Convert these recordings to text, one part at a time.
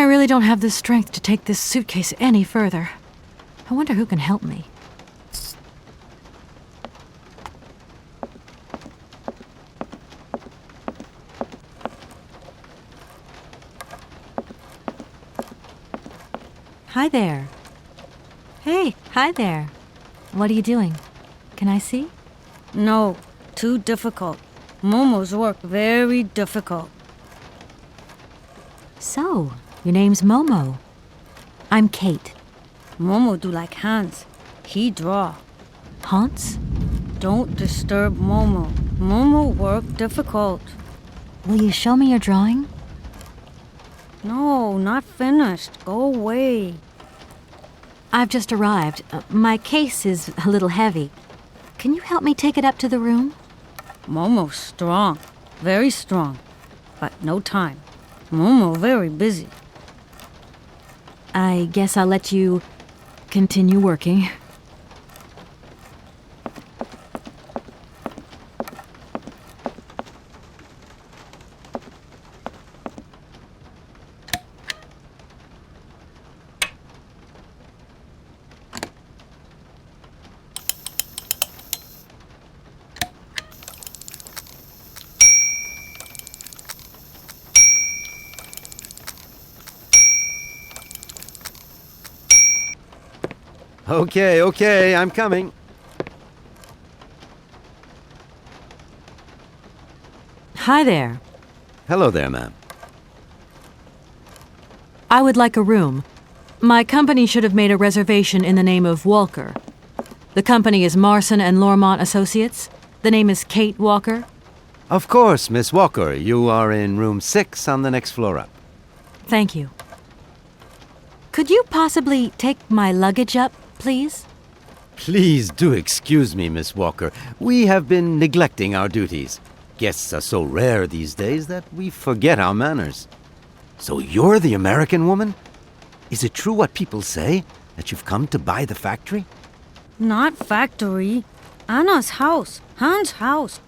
I really don't have the strength to take this suitcase any further. I wonder who can help me. Hi there. Hey, hi there. What are you doing? Can I see? No, too difficult. Momo's work very difficult. So, your name's Momo. I'm Kate. Momo do like Hans. He draw. Hans? Don't disturb Momo. Momo work difficult. Will you show me your drawing? No, not finished. Go away. I've just arrived. My case is a little heavy. Can you help me take it up to the room? Momo's strong. Very strong. But no time. Momo very busy. I guess I'll let you continue working. Okay, I'm coming. Hi there. Hello there, ma'am. I would like a room. My company should have made a reservation in the name of Walker. The company is Marson and Lormont Associates. The name is Kate Walker. Of course, Miss Walker. You are in room 6 on the next floor up. Thank you. Could you possibly take my luggage up, please? Please do excuse me, Miss Walker. We have been neglecting our duties. Guests are so rare these days that we forget our manners. So you're the American woman? Is it true what people say, that you've come to buy the factory? Not factory. Anna's house. Hans' house.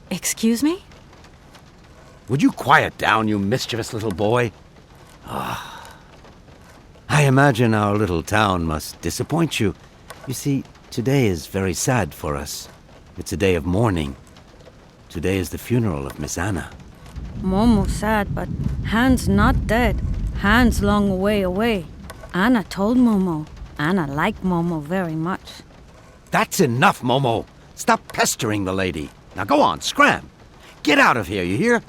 Excuse me? Would you quiet down, you mischievous little boy? I imagine our little town must disappoint you. You see, today is very sad for us. It's a day of mourning. Today is the funeral of Miss Anna. Momo sad, but Hans not dead. Hans long way away. Anna told Momo. Anna liked Momo very much. That's enough, Momo. Stop pestering the lady. Now go on, scram. Get out of here, you hear?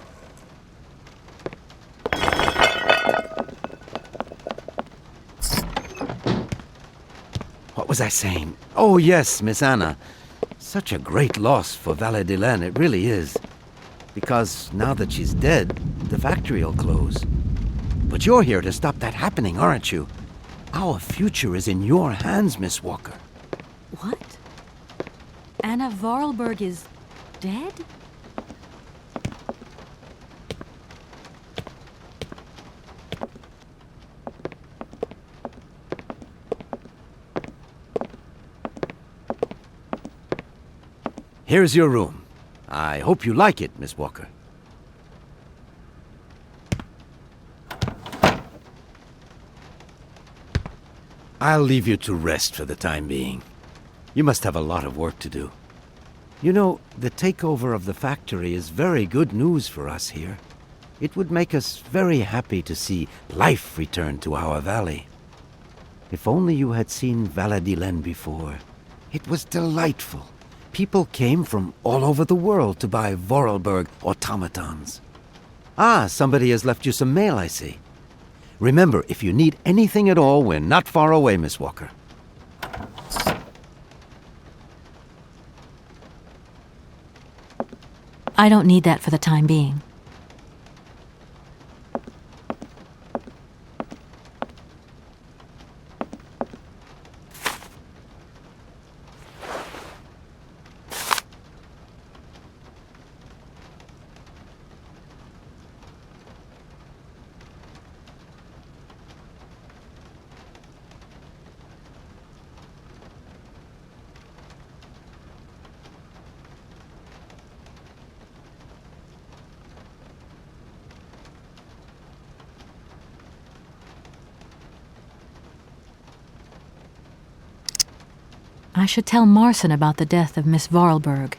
What was I saying? Oh, yes, Miss Anna. Such a great loss for Valladolid, it really is. Because now that she's dead, the factory'll close. But you're here to stop that happening, aren't you? Our future is in your hands, Miss Walker. What? Anna Vorarlberg is dead? Here's your room. I hope you like it, Miss Walker. I'll leave you to rest for the time being. You must have a lot of work to do. You know, the takeover of the factory is very good news for us here. It would make us very happy to see life return to our valley. If only you had seen Valladolid before. It was delightful. People came from all over the world to buy Vorarlberg automatons. Ah, somebody has left you some mail, I see. Remember, if you need anything at all, we're not far away, Miss Walker. I don't need that for the time being. I should tell Marson about the death of Miss Vorarlberg.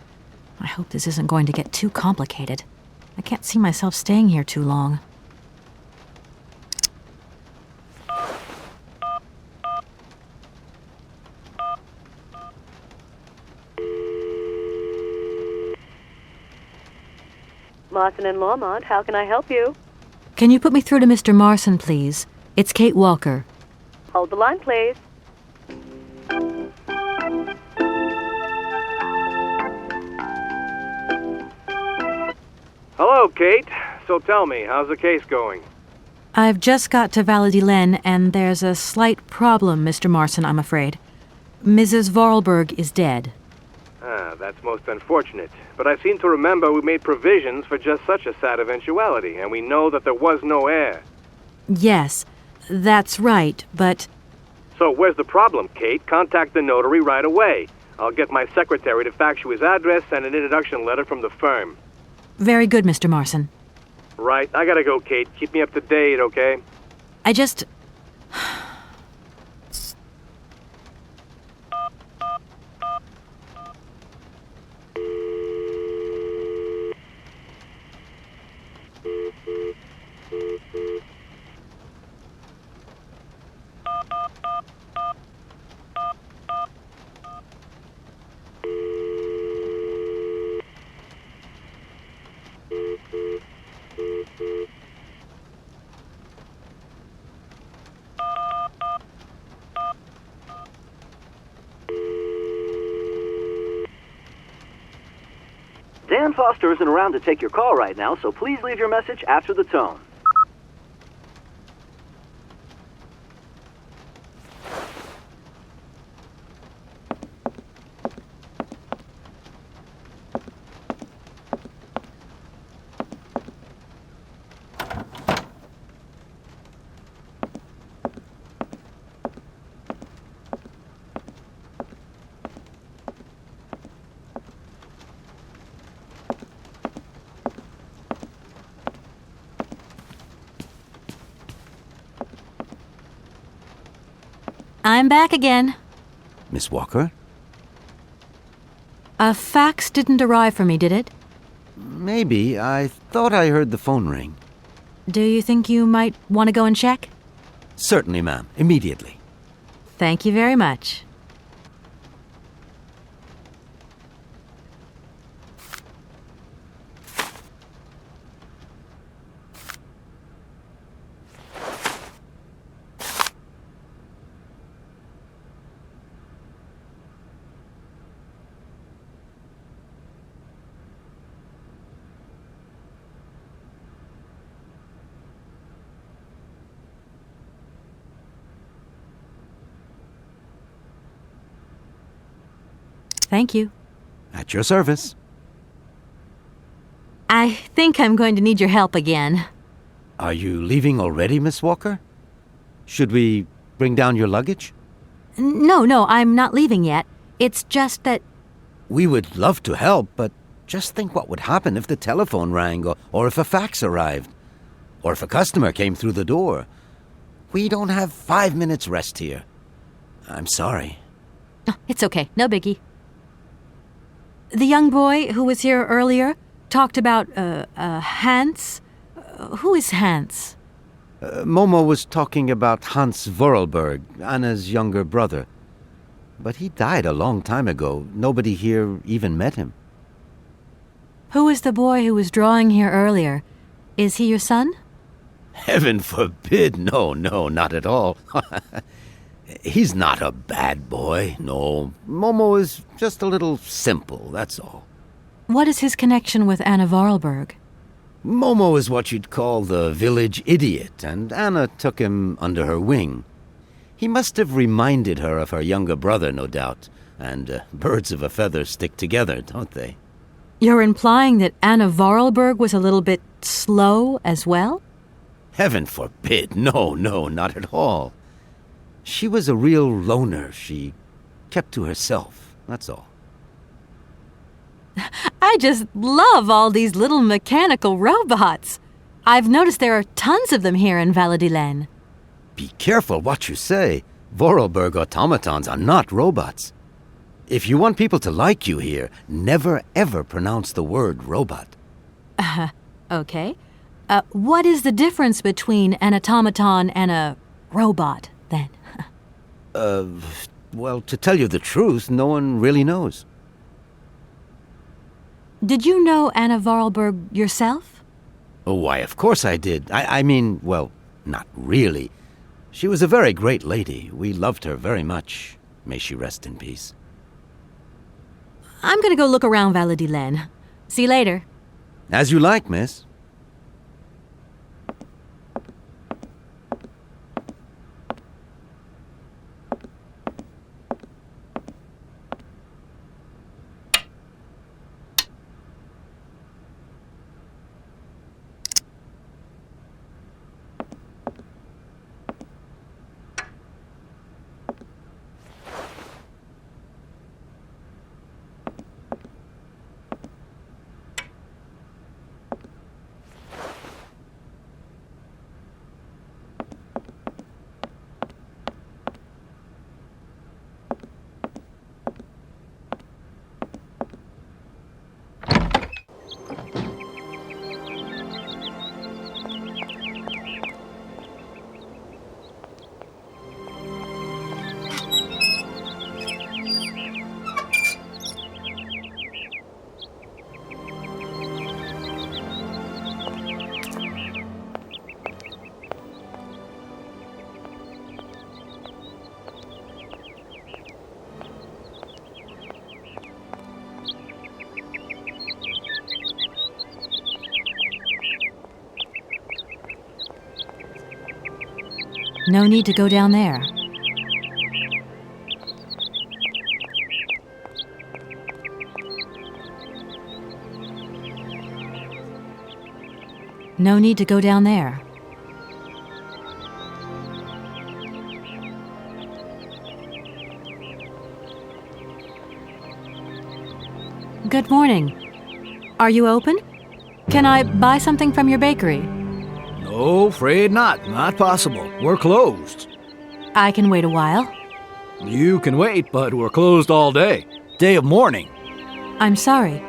I hope this isn't going to get too complicated. I can't see myself staying here too long. Marson and Lormont, how can I help you? Can you put me through to Mr. Marson, please? It's Kate Walker. Hold the line, please. Hello, Kate. So tell me, how's the case going? I've just got to Valladolid, and there's a slight problem, Mr. Marson, I'm afraid. Mrs. Vorarlberg is dead. That's most unfortunate. But I seem to remember we made provisions for just such a sad eventuality, and we know that there was no heir. Yes, that's right, but... So where's the problem, Kate? Contact the notary right away. I'll get my secretary to fax you his address and an introduction letter from the firm. Very good, Mr. Marson. Right, I gotta go, Kate. Keep me up to date, okay? I just... Dan Foster isn't around to take your call right now, so please leave your message after the tone. I'm back again. Miss Walker? A fax didn't arrive for me, did it? Maybe. I thought I heard the phone ring. Do you think you might want to go and check? Certainly, ma'am. Immediately. Thank you very much. Thank you. At your service. I think I'm going to need your help again. Are you leaving already, Miss Walker? Should we bring down your luggage? No, I'm not leaving yet. It's just that... We would love to help, but just think what would happen if the telephone rang, or if a fax arrived, or if a customer came through the door. We don't have 5 minutes rest here. I'm sorry. Oh, it's okay, no biggie. The young boy who was here earlier talked about, Hans. Who is Hans? Momo was talking about Hans Vorarlberg, Anna's younger brother. But he died a long time ago. Nobody here even met him. Who is the boy who was drawing here earlier? Is he your son? Heaven forbid, no, not at all. He's not a bad boy, no. Momo is just a little simple, that's all. What is his connection with Anna Vorarlberg? Momo is what you'd call the village idiot, and Anna took him under her wing. He must have reminded her of her younger brother, no doubt, and birds of a feather stick together, don't they? You're implying that Anna Vorarlberg was a little bit slow as well? Heaven forbid, no, not at all. She was a real loner. She kept to herself, that's all. I just love all these little mechanical robots. I've noticed there are tons of them here in Valladolid. Be careful what you say. Vorarlberg automatons are not robots. If you want people to like you here, never ever pronounce the word robot. Okay. What is the difference between an automaton and a robot, then? Well, to tell you the truth, no one really knows. Did you know Anna Vorarlberg yourself? Oh, why, of course I did. I mean, well, not really. She was a very great lady. We loved her very much. May she rest in peace. I'm gonna go look around Valladolid. See you later. As you like, miss. No need to go down there. No need to go down there. Good morning. Are you open? Can I buy something from your bakery? No, afraid not. Not possible. We're closed. I can wait a while. You can wait, but we're closed all day. Day of mourning. I'm sorry.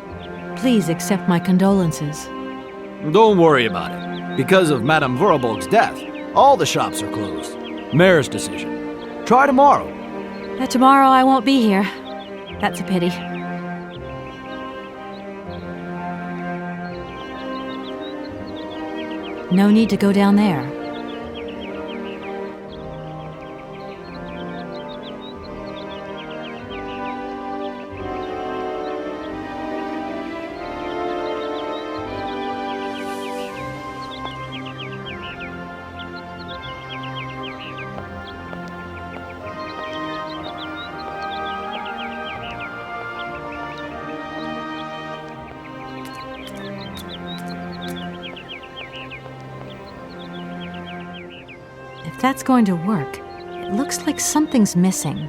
Please accept my condolences. Don't worry about it. Because of Madame Vorarlberg's death, all the shops are closed. Mayor's decision. Try tomorrow. Tomorrow I won't be here. That's a pity. No need to go down there. If that's going to work, it looks like something's missing.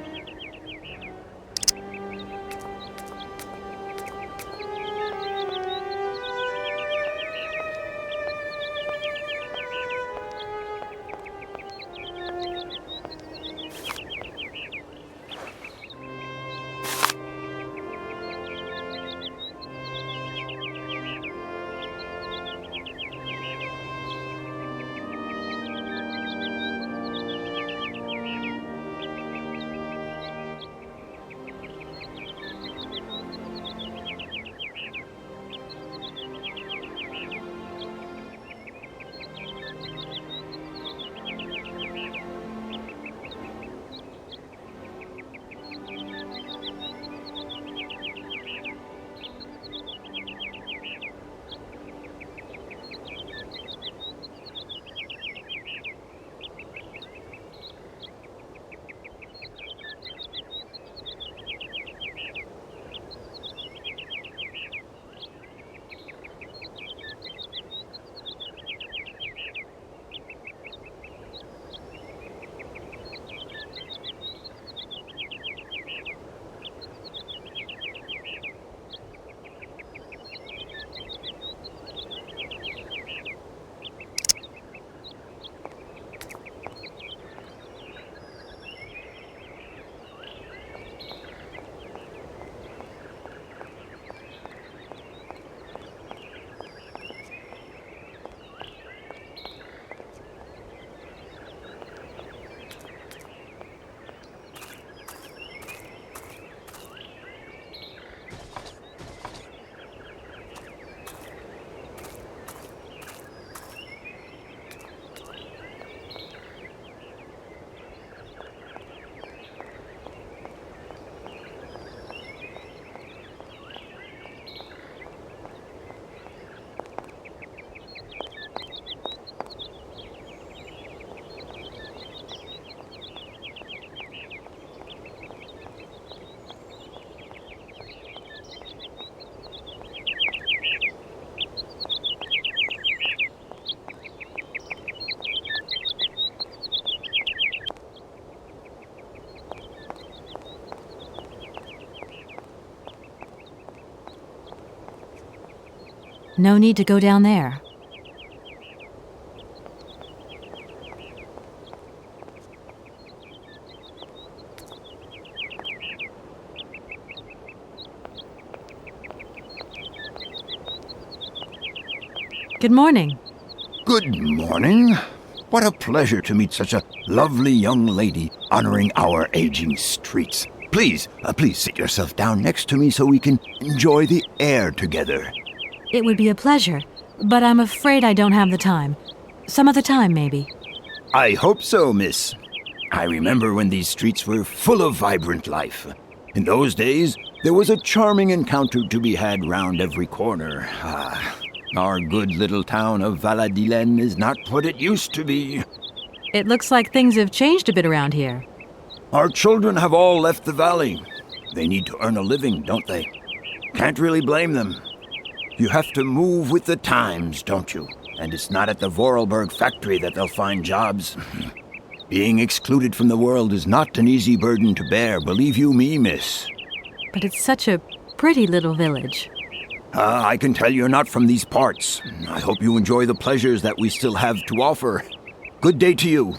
No need to go down there. Good morning. Good morning. What a pleasure to meet such a lovely young lady honoring our aging streets. Please sit yourself down next to me so we can enjoy the air together. It would be a pleasure, but I'm afraid I don't have the time. Some other time, maybe. I hope so, miss. I remember when these streets were full of vibrant life. In those days, there was a charming encounter to be had round every corner. Our good little town of Valladolid is not what it used to be. It looks like things have changed a bit around here. Our children have all left the valley. They need to earn a living, don't they? Can't really blame them. You have to move with the times, don't you? And it's not at the Vorarlberg factory that they'll find jobs. Being excluded from the world is not an easy burden to bear, believe you me, miss. But it's such a pretty little village. I can tell you're not from these parts. I hope you enjoy the pleasures that we still have to offer. Good day to you.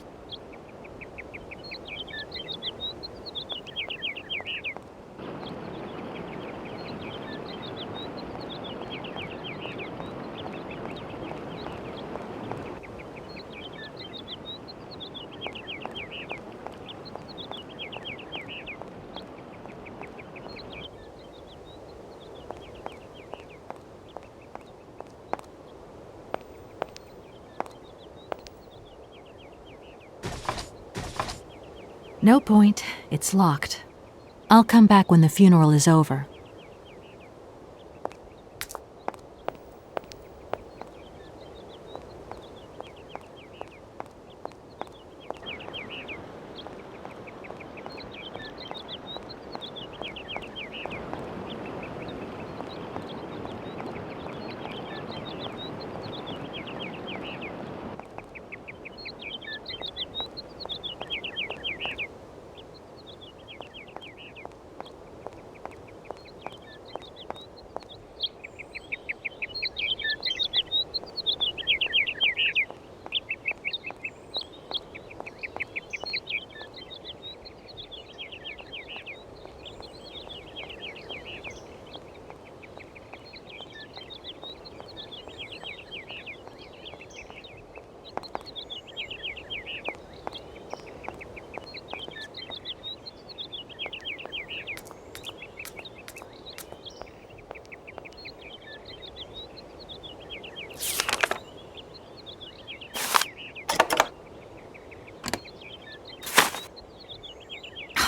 No point. It's locked. I'll come back when the funeral is over.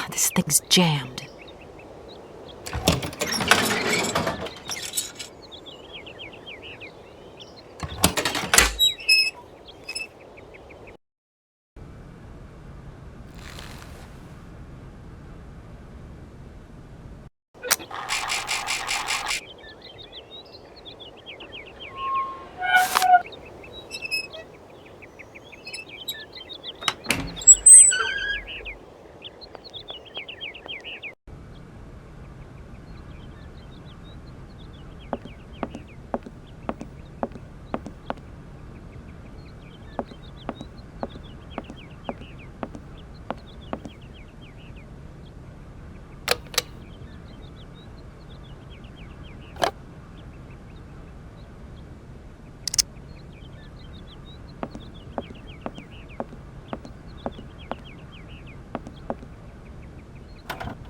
This thing's jammed.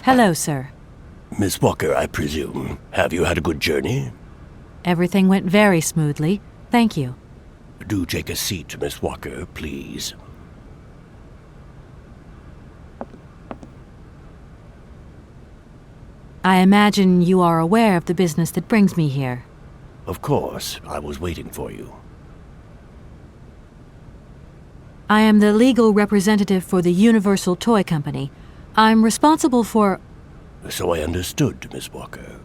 Hello, sir. Miss Walker, I presume. Have you had a good journey? Everything went very smoothly. Thank you. Do take a seat, Miss Walker, please. I imagine you are aware of the business that brings me here. Of course. I was waiting for you. I am the legal representative for the Universal Toy Company. I'm responsible for... So I understood, Miss Walker.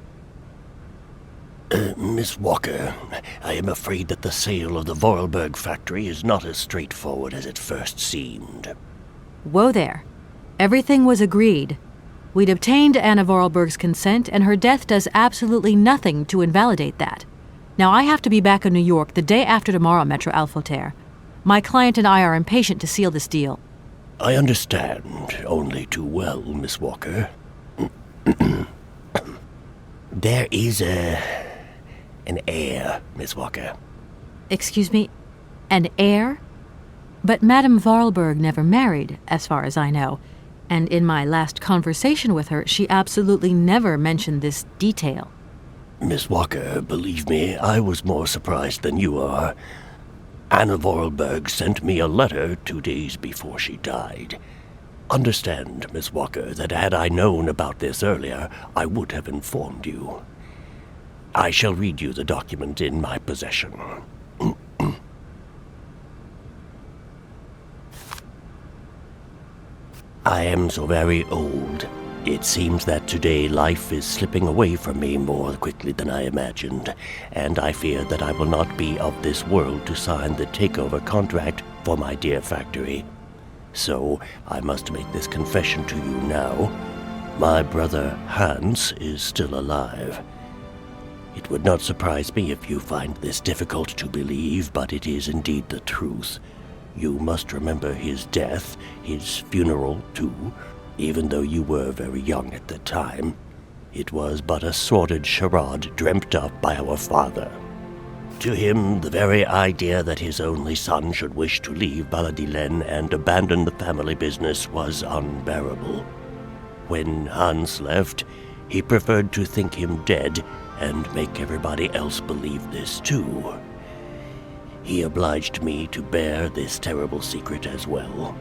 Miss Walker, I am afraid that the sale of the Vorarlberg factory is not as straightforward as it first seemed. Whoa there. Everything was agreed. We'd obtained Anna Vorarlberg's consent, and her death does absolutely nothing to invalidate that. Now I have to be back in New York the day after tomorrow, Metro Alphoter. My client and I are impatient to seal this deal. I understand only too well, Miss Walker. There is an heir, Miss Walker. Excuse me? An heir? But Madame Vorarlberg never married, as far as I know. And in my last conversation with her, she absolutely never mentioned this detail. Miss Walker, believe me, I was more surprised than you are. Anna Vorarlberg sent me a letter 2 days before she died. Understand, Miss Walker, that had I known about this earlier, I would have informed you. I shall read you the document in my possession. I am so very old. It seems that today life is slipping away from me more quickly than I imagined, and I fear that I will not be of this world to sign the takeover contract for my dear factory. So I must make this confession to you now. My brother Hans is still alive. It would not surprise me if you find this difficult to believe, but it is indeed the truth. You must remember his death, his funeral too, even though you were very young at the time. It was but a sordid charade dreamt up by our father. To him, the very idea that his only son should wish to leave Baladillen and abandon the family business was unbearable. When Hans left, he preferred to think him dead and make everybody else believe this too. He obliged me to bear this terrible secret as well.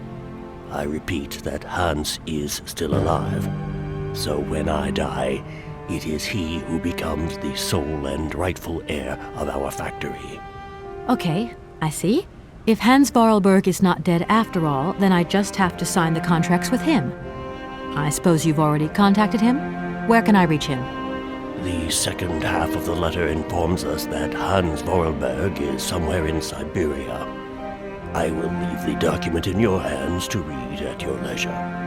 I repeat that Hans is still alive, so when I die, it is he who becomes the sole and rightful heir of our factory. Okay, I see. If Hans Vorarlberg is not dead after all, then I just have to sign the contracts with him. I suppose you've already contacted him? Where can I reach him? The second half of the letter informs us that Hans Vorarlberg is somewhere in Syberia. I will leave the document in your hands to read at your leisure.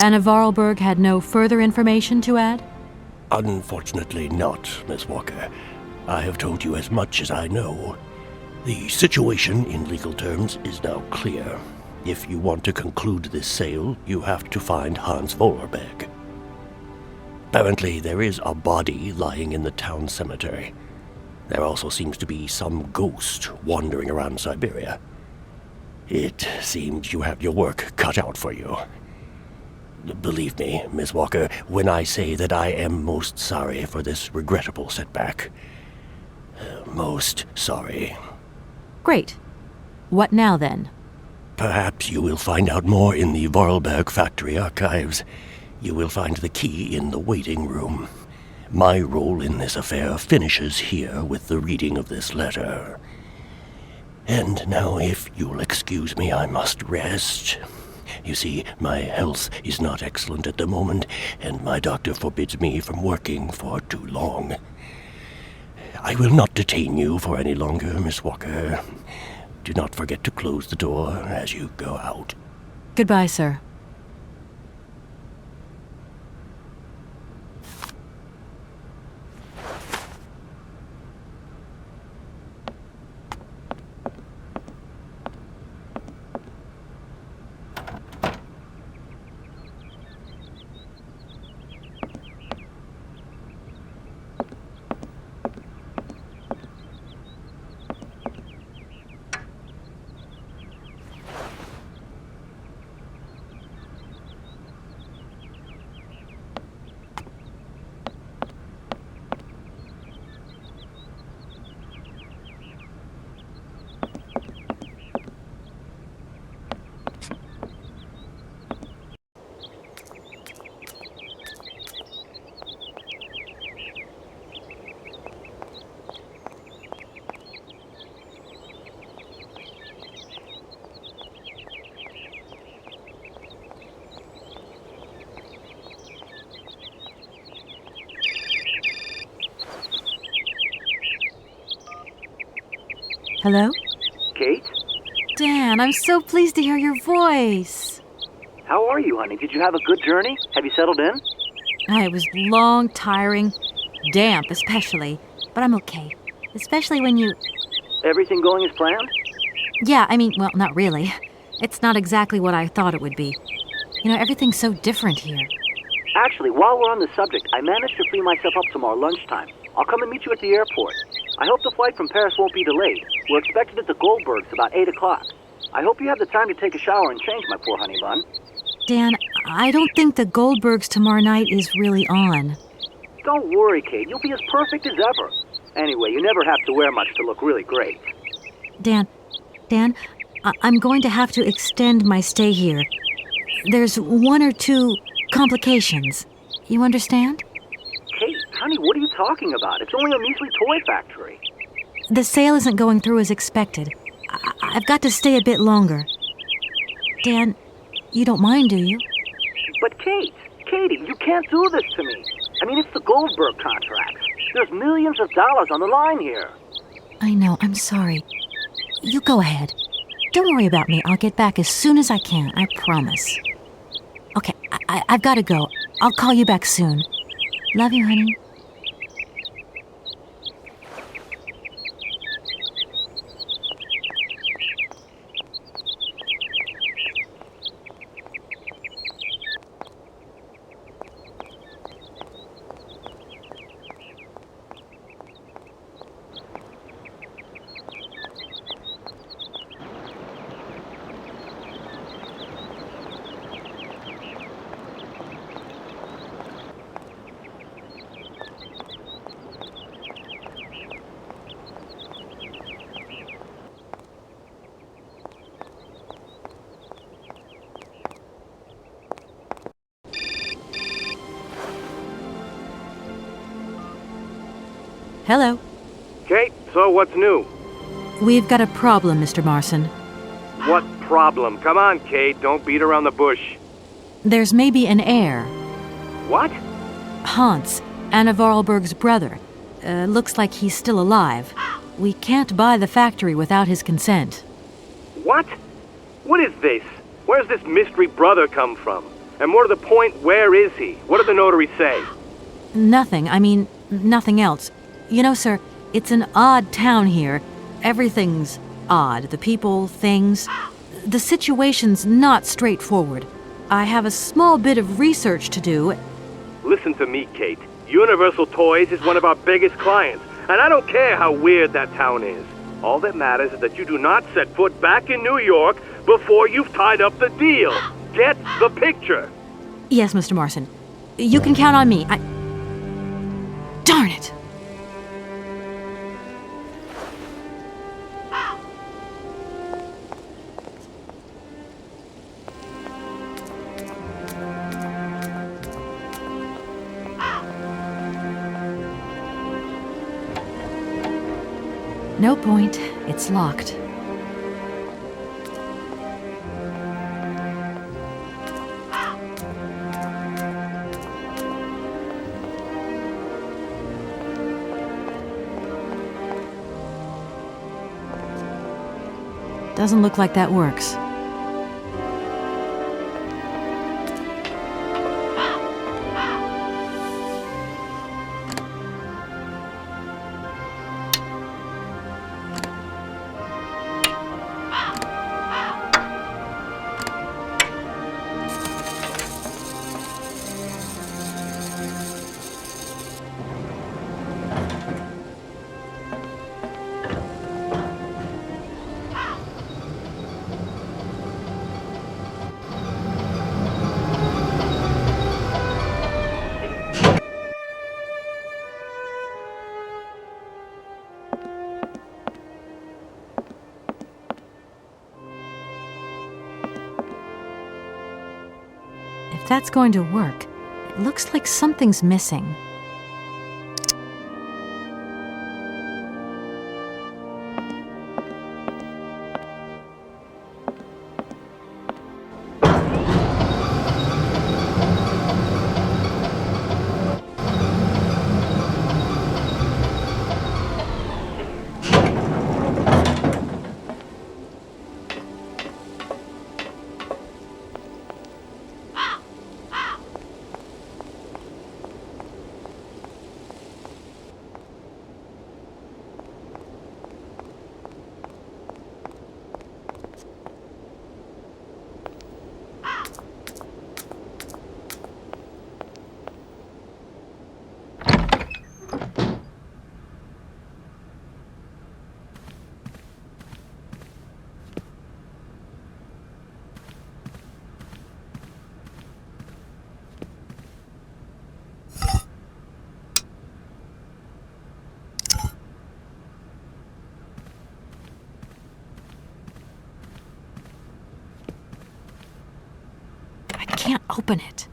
Anna Vorarlberg had no further information to add? Unfortunately not, Miss Walker. I have told you as much as I know. The situation, in legal terms, is now clear. If you want to conclude this sale, you have to find Hans Vorarlberg. Apparently, there is a body lying in the town cemetery. There also seems to be some ghost wandering around Syberia. It seems you have your work cut out for you. Believe me, Miss Walker, when I say that I am most sorry for this regrettable setback. Most sorry. Great. What now, then? Perhaps you will find out more in the Vorarlberg factory archives. You will find the key in the waiting room. My role in this affair finishes here with the reading of this letter. And now, if you'll excuse me, I must rest. You see, my health is not excellent at the moment, and my doctor forbids me from working for too long. I will not detain you for any longer, Miss Walker. Do not forget to close the door as you go out. Goodbye, sir. Hello? Kate? Dan, I'm so pleased to hear your voice. How are you, honey? Did you have a good journey? Have you settled in? It was long, tiring, damp especially, but I'm okay. Especially when you... Everything going as planned? Yeah, I mean, well, not really. It's not exactly what I thought it would be. You know, everything's so different here. Actually, while we're on the subject, I managed to free myself up tomorrow lunchtime. I'll come and meet you at the airport. I hope the flight from Paris won't be delayed. We're expected at the Goldbergs about 8 o'clock. I hope you have the time to take a shower and change, my poor honey bun. Dan, I don't think the Goldbergs tomorrow night is really on. Don't worry, Kate. You'll be as perfect as ever. Anyway, you never have to wear much to look really great. Dan, I'm going to have to extend my stay here. There's 1 or 2 complications. You understand? Kate, honey, what are you talking about? It's only a measly toy factory. The sale isn't going through as expected. I've got to stay a bit longer. Dan, you don't mind, do you? But Katie, you can't do this to me. I mean, it's the Goldberg contract. There's millions of dollars on the line here. I know, I'm sorry. You go ahead. Don't worry about me. I'll get back as soon as I can, I promise. Okay, I've got to go. I'll call you back soon. Love you, honey. Hello. Kate, so what's new? We've got a problem, Mr. Marson. What problem? Come on, Kate, don't beat around the bush. There's maybe an heir. What? Hans, Anna Vorarlberg's brother. Looks like he's still alive. We can't buy the factory without his consent. What? What is this? Where's this mystery brother come from? And more to the point, where is he? What did the notary say? Nothing. I mean, nothing else. You know, sir, it's an odd town here. Everything's odd. The people, things. The situation's not straightforward. I have a small bit of research to do. Listen to me, Kate. Universal Toys is one of our biggest clients, and I don't care how weird that town is. All that matters is that you do not set foot back in New York before you've tied up the deal. Get the picture? Yes, Mr. Marson. You can count on me. Darn it! No point. It's locked. Doesn't look like that works. If that's going to work, it looks like something's missing. can't open it.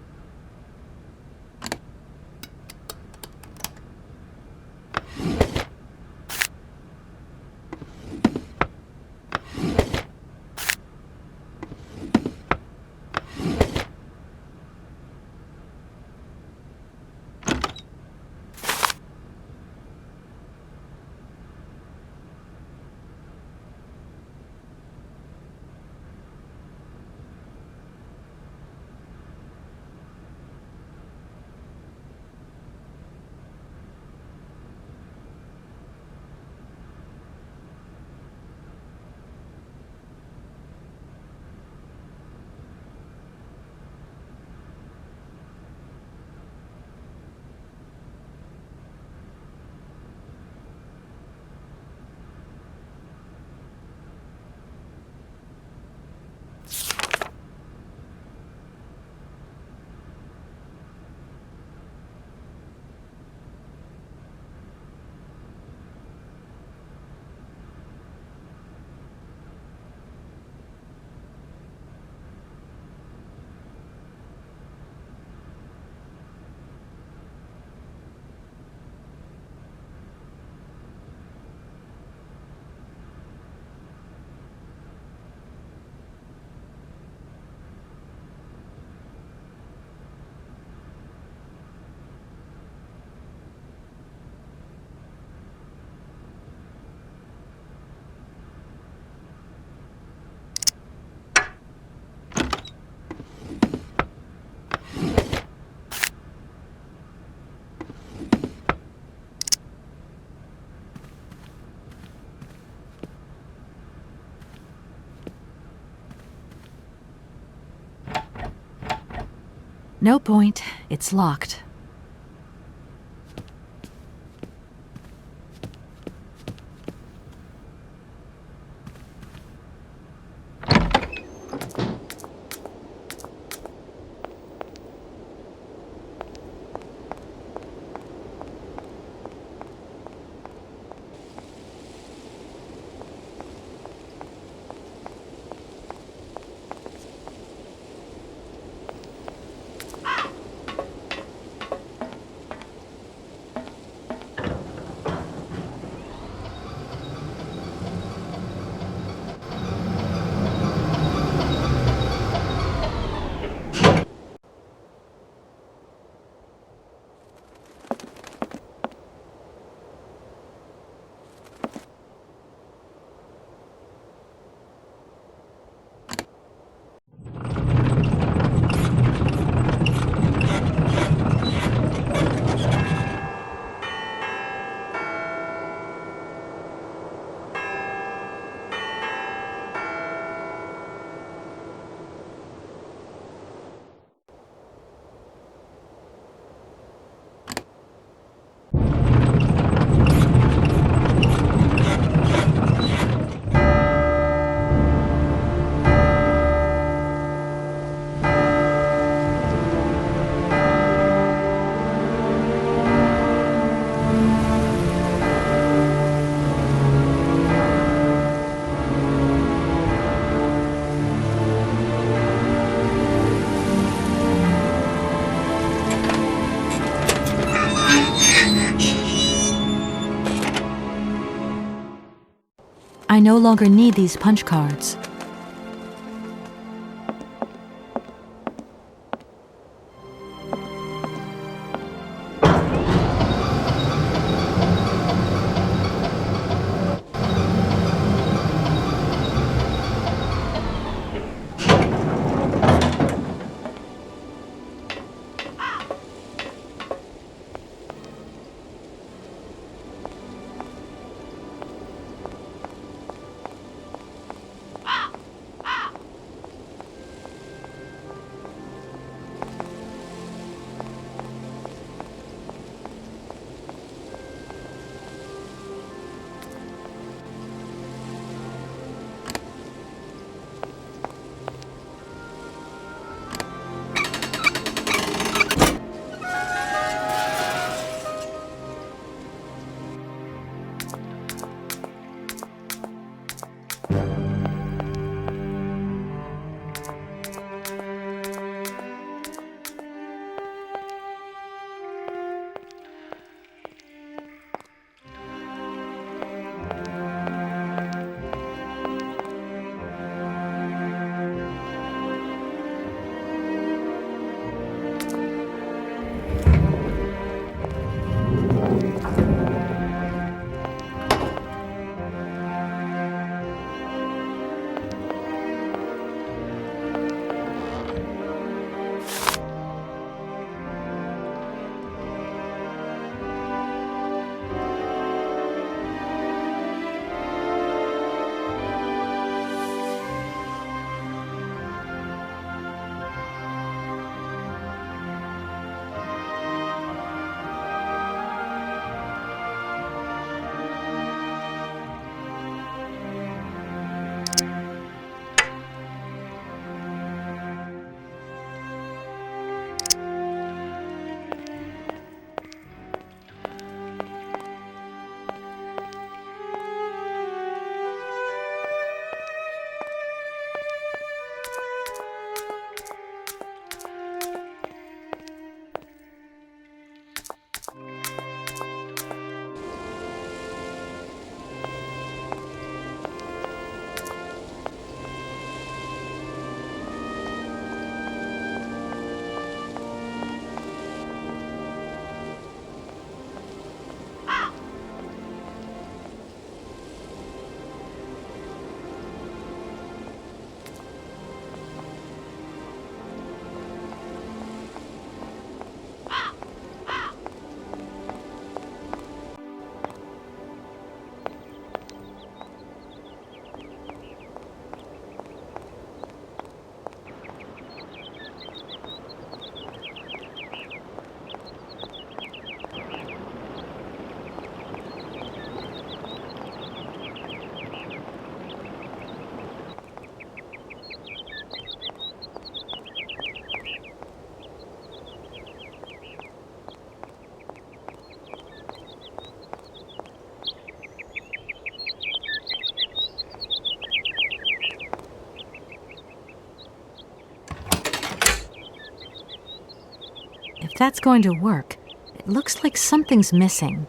No point. It's locked. I no longer need these punch cards. that's going to work. It looks like something's missing.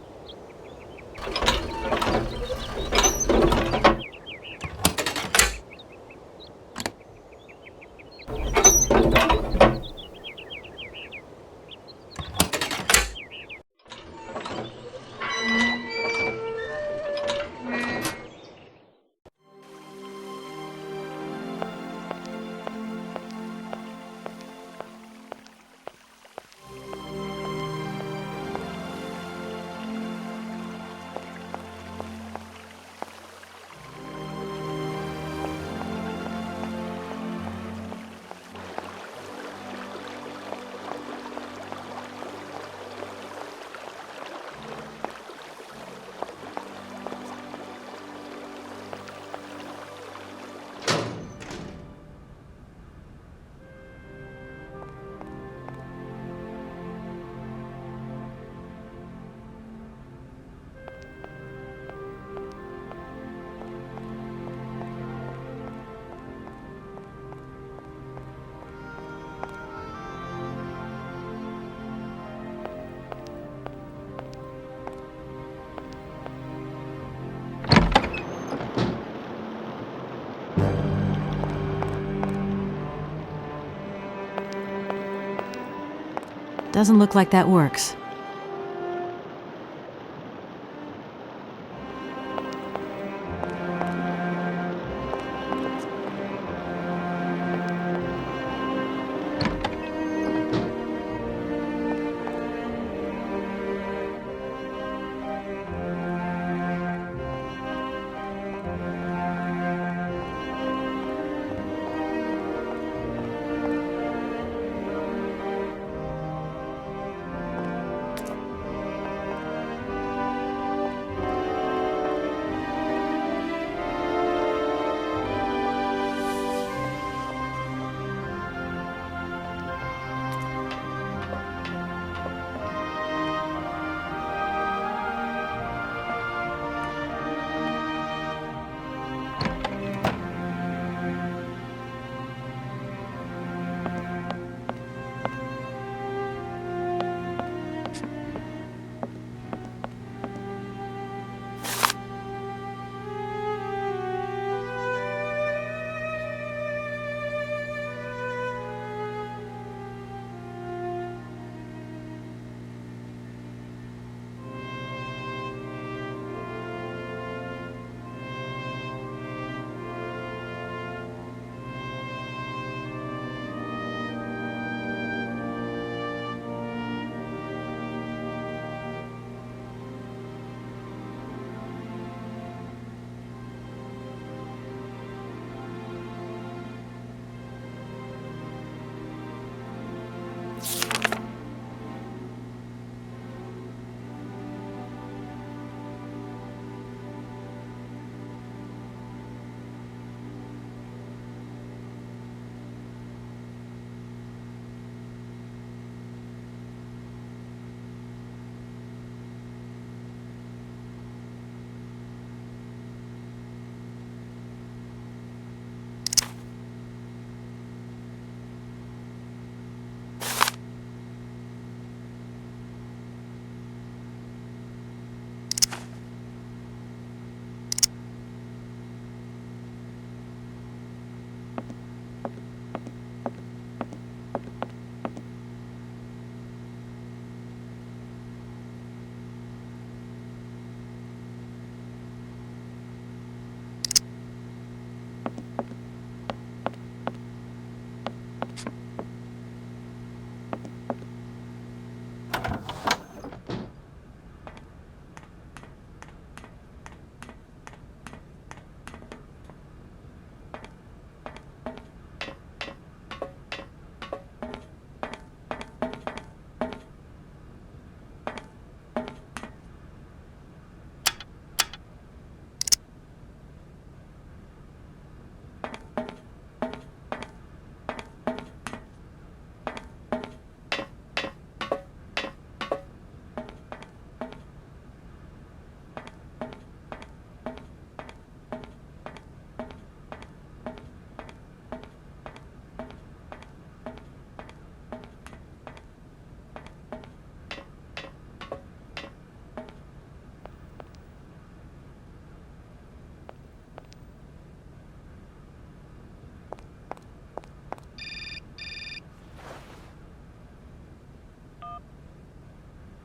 Doesn't look like that works.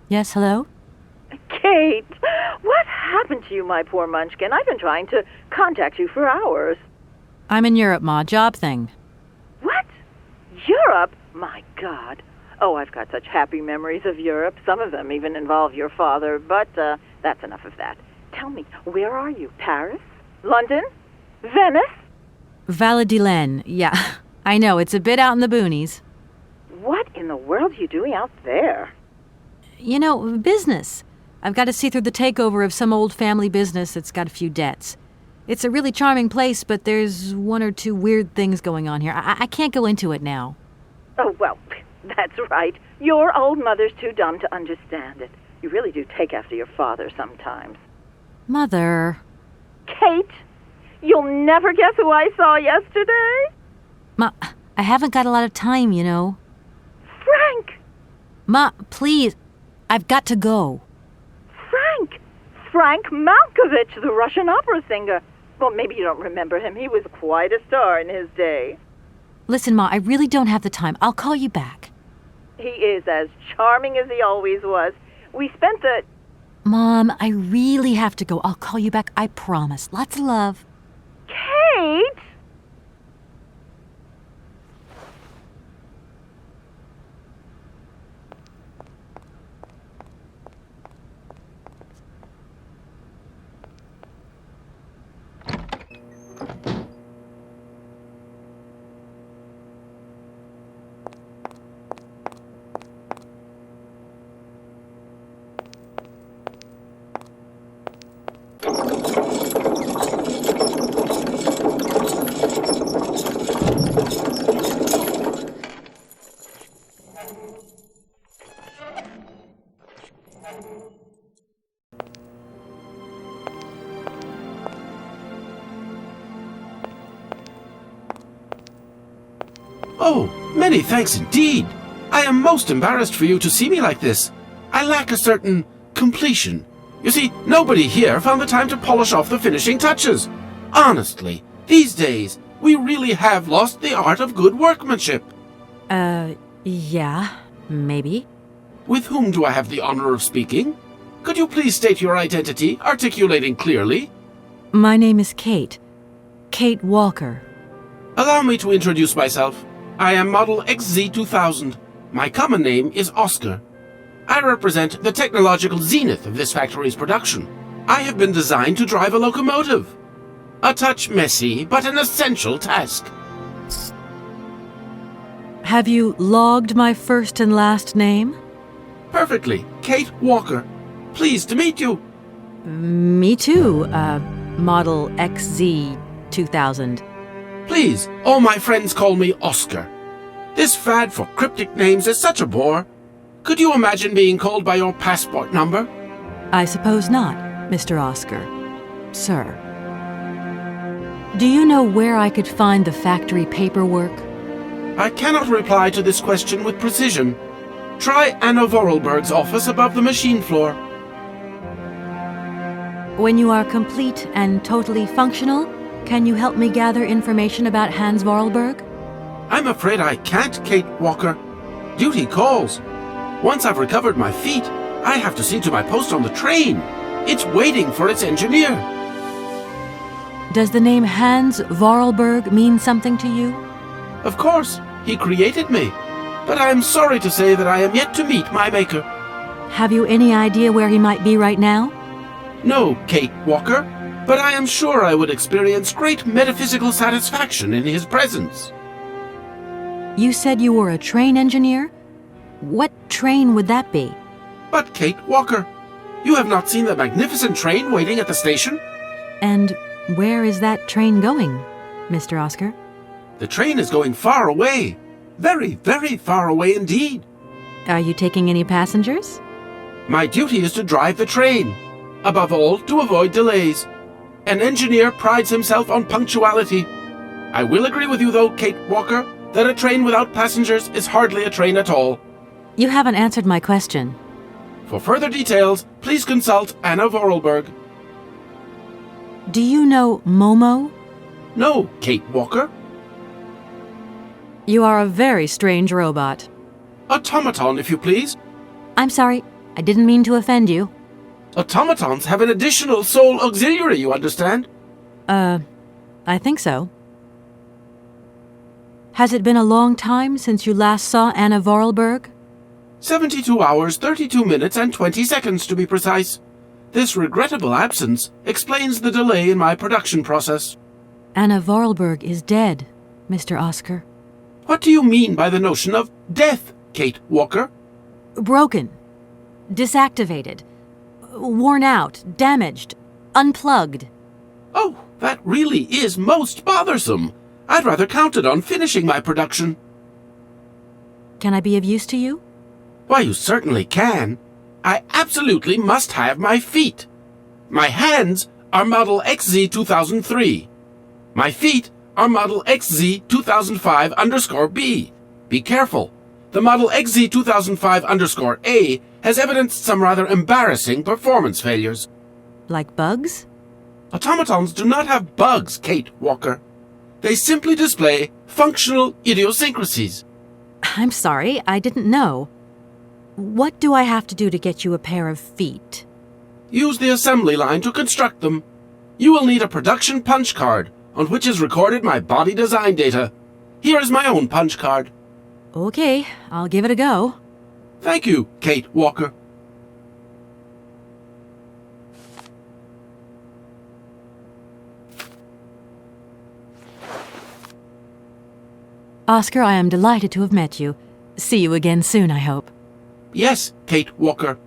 Yes, hello? Kate, what happened to you, my poor munchkin? I've been trying to contact you for hours. I'm in Europe, Ma. Job thing. What? Europe? My God. Oh, I've got such happy memories of Europe. Some of them even involve your father, but that's enough of that. Tell me, where are you? Paris? London? Venice? Valladolid, yeah. I know, it's a bit out in the boonies. What in the world are you doing out there? You know, business. I've got to see through the takeover of some old family business that's got a few debts. It's a really charming place, but there's one or two weird things going on here. I can't go into it now. Oh, well, that's right. Your old mother's too dumb to understand it. You really do take after your father sometimes. Mother. Kate, you'll never guess who I saw yesterday? Ma, I haven't got a lot of time, you know. Frank! Ma, please. I've got to go. Frank Malkovich, the Russian opera singer. Well, maybe you don't remember him. He was quite a star in his day. Listen, Ma, I really don't have the time. I'll call you back. He is as charming as he always was. We spent the... Mom, I really have to go. I'll call you back, I promise. Lots of love. Kate! Oh, many thanks indeed. I am most embarrassed for you to see me like this. I lack a certain completion. You see, nobody here found the time to polish off the finishing touches. Honestly, these days, we really have lost the art of good workmanship. Yeah, maybe. With whom do I have the honor of speaking? Could you please state your identity, articulating clearly? My name is Kate. Kate Walker. Allow me to introduce myself. I am Model XZ2000. My common name is Oscar. I represent the technological zenith of this factory's production. I have been designed to drive a locomotive. A touch messy, but an essential task. Have you logged my first and last name? Perfectly. Kate Walker. Pleased to meet you. Me too, Model XZ2000. Please, all my friends call me Oscar. This fad for cryptic names is such a bore. Could you imagine being called by your passport number? I suppose not, Mr. Oscar. Sir. Do you know where I could find the factory paperwork? I cannot reply to this question with precision. Try Anna Vorarlberg's office above the machine floor. When you are complete and totally functional, can you help me gather information about Hans Vorarlberg? I'm afraid I can't, Kate Walker. Duty calls. Once I've recovered my feet, I have to see to my post on the train. It's waiting for its engineer. Does the name Hans Vorarlberg mean something to you? Of course, he created me. But I am sorry to say that I am yet to meet my maker. Have you any idea where he might be right now? No, Kate Walker, but I am sure I would experience great metaphysical satisfaction in his presence. You said you were a train engineer? What train would that be? But Kate Walker, you have not seen the magnificent train waiting at the station? And where is that train going, Mr. Oscar? The train is going far away. Very, very far away indeed. Are you taking any passengers? My duty is to drive the train. Above all, to avoid delays. An engineer prides himself on punctuality. I will agree with you, though, Kate Walker, that a train without passengers is hardly a train at all. You haven't answered my question. For further details, please consult Anna Vorarlberg. Do you know Momo? No, Kate Walker. You are a very strange robot. Automaton, if you please. I'm sorry, I didn't mean to offend you. Automatons have an additional soul auxiliary, you understand? I think so. Has it been a long time since you last saw Anna Vorarlberg? 72 hours, 32 minutes, and 20 seconds to be precise. This regrettable absence explains the delay in my production process. Anna Vorarlberg is dead, Mr. Oscar. What do you mean by the notion of death, Kate Walker? Broken. Disactivated. Worn out. Damaged. Unplugged. Oh, that really is most bothersome. I'd rather counted on finishing my production. Can I be of use to you? Why, you certainly can. I absolutely must have my feet. My hands are model XZ2003. My feet are model XZ2005_B. Be careful. The model XZ2005_A has evidenced some rather embarrassing performance failures. Like bugs? Automatons do not have bugs, Kate Walker. They simply display functional idiosyncrasies. I'm sorry, I didn't know. What do I have to do to get you a pair of feet? Use the assembly line to construct them. You will need a production punch card, on which is recorded my body design data. Here is my own punch card. Okay, I'll give it a go. Thank you, Kate Walker. Oscar, I am delighted to have met you. See you again soon, I hope. Yes, Kate Walker.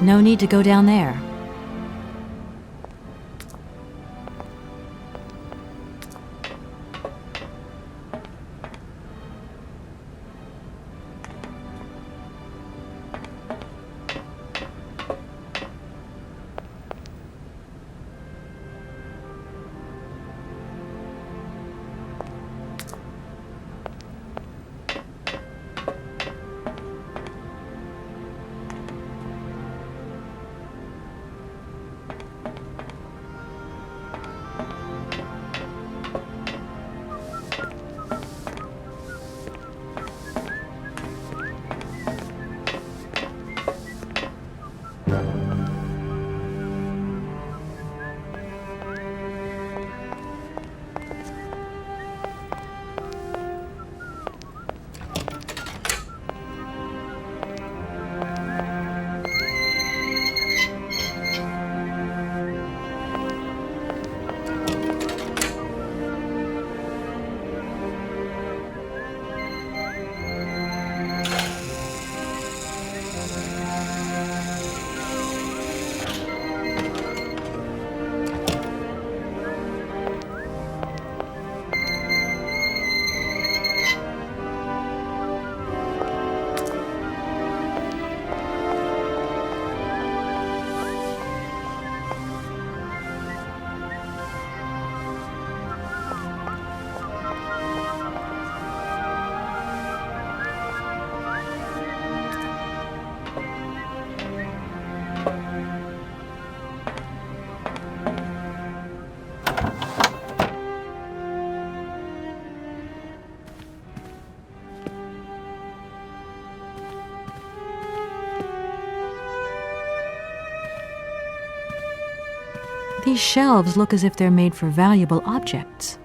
No need to go down there. These shelves look as if they're made for valuable objects.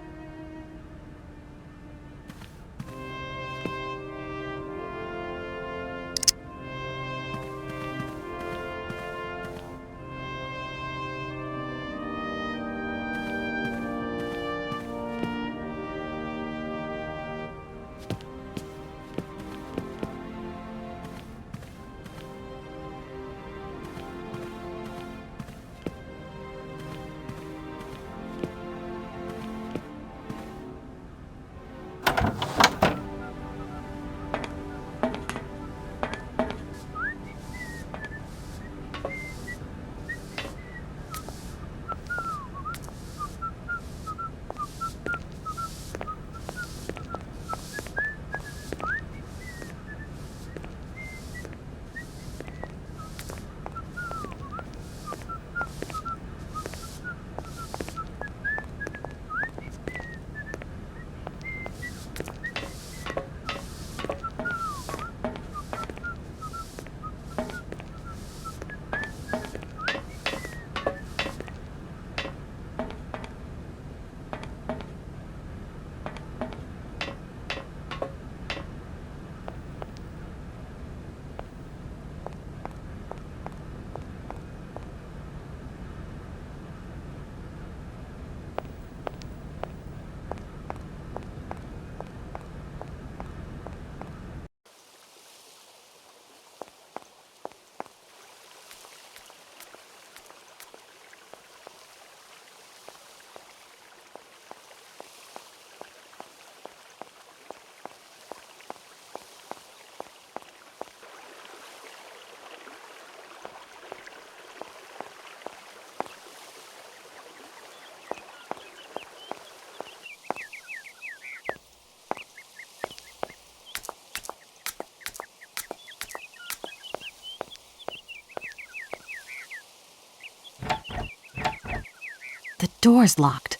The door's locked,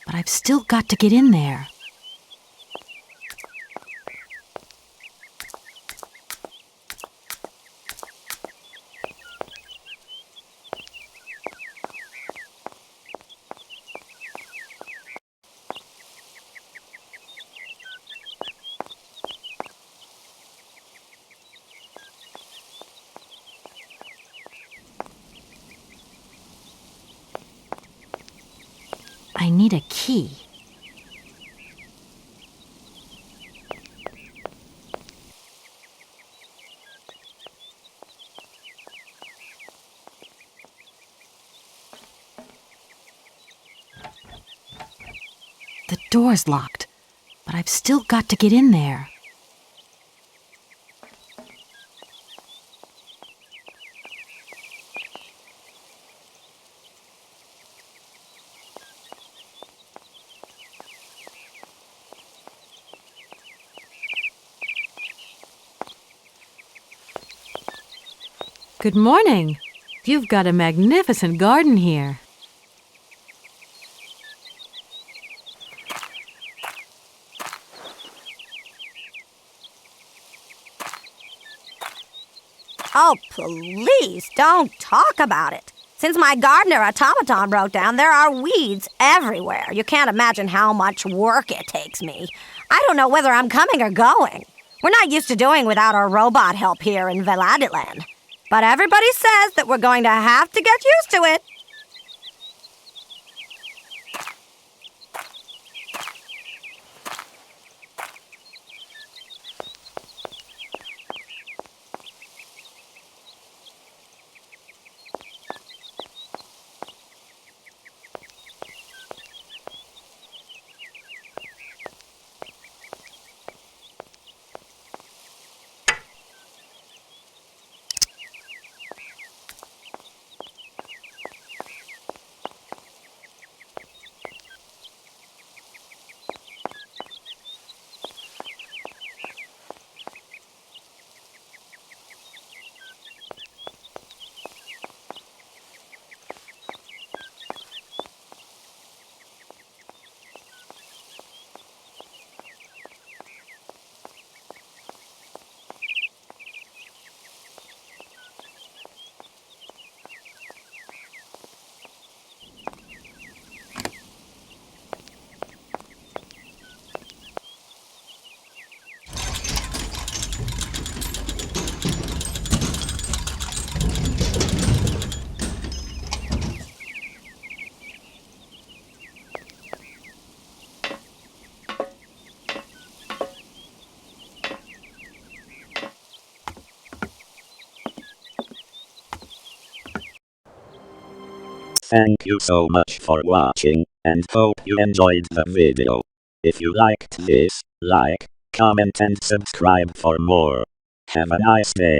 but I've still got to get in there. I need a key. The door's locked, but I've still got to get in there. Good morning. You've got a magnificent garden here. Oh, please don't talk about it. Since my gardener automaton broke down, there are weeds everywhere. You can't imagine how much work it takes me. I don't know whether I'm coming or going. We're not used to doing without our robot help here in Veladiland. But everybody says that we're going to have to get used to it. Thank you so much for watching, and hope you enjoyed the video. If you liked this, like, comment and subscribe for more. Have a nice day.